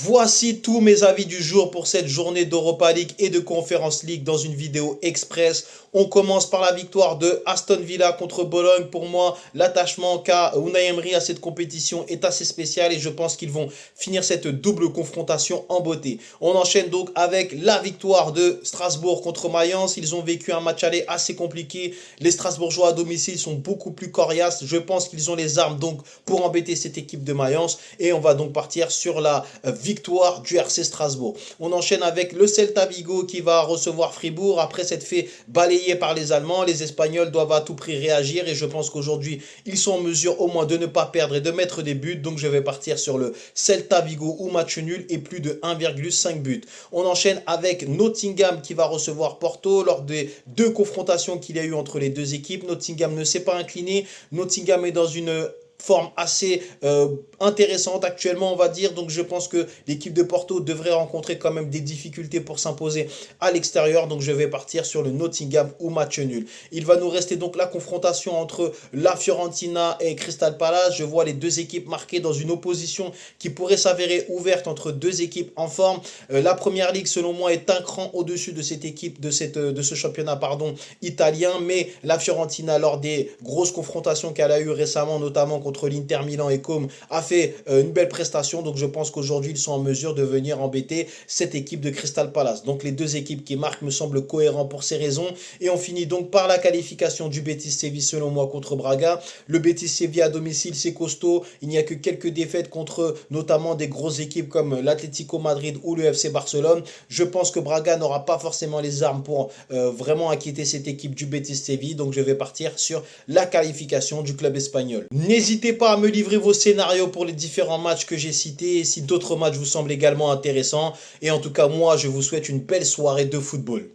Voici tous mes avis du jour pour cette journée d'Europa League et de Conference League dans une vidéo express. On commence par la victoire de Aston Villa contre Bologne. Pour moi, l'attachement qu'a Unai Emery à cette compétition est assez spécial et je pense qu'ils vont finir cette double confrontation en beauté. On enchaîne donc avec la victoire de Strasbourg contre Mayence. Ils ont vécu un match aller assez compliqué. Les Strasbourgeois à domicile sont beaucoup plus coriaces. Je pense qu'ils ont les armes donc pour embêter cette équipe de Mayence et on va donc partir sur la victoire du RC Strasbourg. On enchaîne avec le Celta Vigo qui va recevoir Fribourg. Après s'être fait balayer par les Allemands, les Espagnols doivent à tout prix réagir et je pense qu'aujourd'hui, ils sont en mesure au moins de ne pas perdre et de mettre des buts. Donc je vais partir sur le Celta Vigo ou match nul et plus de 1,5 buts. On enchaîne avec Nottingham qui va recevoir Porto lors des deux confrontations qu'il y a eu entre les deux équipes. Nottingham ne s'est pas incliné. Nottingham est dans une forme assez intéressante actuellement, on va dire. Donc je pense que l'équipe de Porto devrait rencontrer quand même des difficultés pour s'imposer à l'extérieur. Donc je vais partir sur le Nottingham ou match nul. Il va nous rester donc la confrontation entre la Fiorentina et Crystal Palace. Je vois les deux équipes marquées dans une opposition qui pourrait s'avérer ouverte entre deux équipes en forme. La Première Ligue, selon moi, est un cran au-dessus de cette équipe, de ce championnat italien. Mais la Fiorentina, lors des grosses confrontations qu'elle a eues récemment, notamment contre l'Inter Milan et Comme, a fait une belle prestation. Donc je pense qu'aujourd'hui, ils sont en mesure de venir embêter cette équipe de Crystal Palace. Donc les deux équipes qui marquent me semblent cohérents pour ces raisons. Et on finit donc par la qualification du Betis Séville, selon moi, contre Braga. Le Betis Séville à domicile, c'est costaud. Il n'y a que quelques défaites contre notamment des grosses équipes comme l'Atlético Madrid ou le FC Barcelone. Je pense que Braga n'aura pas forcément les armes pour vraiment inquiéter cette équipe du Betis Séville. Donc je vais partir sur la qualification du club espagnol. N'hésitez pas à me livrer vos scénarios pour les différents matchs que j'ai cités et si d'autres matchs vous semblent également intéressants. Et en tout cas, moi, je vous souhaite une belle soirée de football.